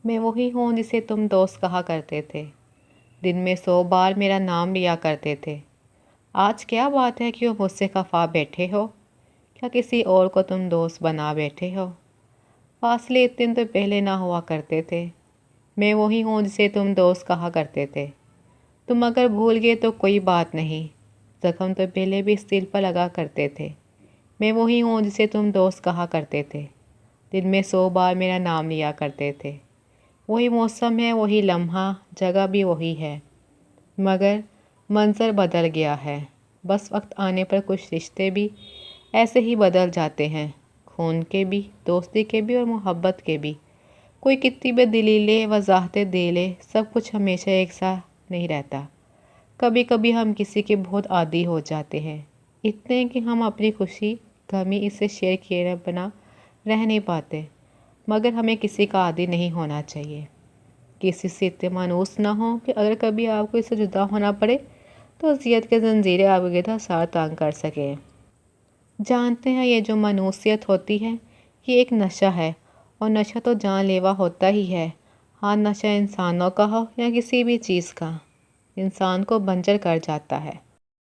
میں وہی ہوں جسے تم دوست کہا کرتے تھے، دن میں 100 بار میرا نام لیا کرتے تھے۔ آج کیا بات ہے کہ وہ مجھ سے خفا بیٹھے ہو؟ کیا کسی اور کو تم دوست بنا بیٹھے ہو؟ فاصلے اتنے تو پہلے نہ ہوا کرتے تھے۔ میں وہی ہوں جسے تم دوست کہا کرتے تھے۔ تم اگر بھول گئے تو کوئی بات نہیں، زخم تو پہلے بھی اس دل پر لگا کرتے تھے۔ میں وہی ہوں جسے تم دوست کہا کرتے تھے، دن میں 100 بار میرا نام لیا کرتے تھے۔ وہی موسم ہے، وہی لمحہ، جگہ بھی وہی ہے، مگر منظر بدل گیا ہے۔ بس وقت آنے پر کچھ رشتے بھی ایسے ہی بدل جاتے ہیں، خون کے بھی، دوستی کے بھی اور محبت کے بھی۔ کوئی کتنی بھی دلیلیں وضاحتیں دے لے، سب کچھ ہمیشہ ایک سا نہیں رہتا۔ کبھی کبھی ہم کسی کے بہت عادی ہو جاتے ہیں، اتنے کہ ہم اپنی خوشی غمی اس سے شیئر کیے بنا رہ نہیں پاتے۔ مگر ہمیں کسی کا عادی نہیں ہونا چاہیے، کسی سے اتنے مانوس نہ ہو کہ اگر کبھی آپ کو اس سے جدا ہونا پڑے تو اذیت کے زنجیریں آپ کے گرد سار تانگ کر سکیں۔ جانتے ہیں یہ جو مانوسیت ہوتی ہے یہ ایک نشہ ہے، اور نشہ تو جان لیوا ہوتا ہی ہے۔ ہاں، نشہ انسانوں کا ہو یا کسی بھی چیز کا، انسان کو بنجر کر جاتا ہے۔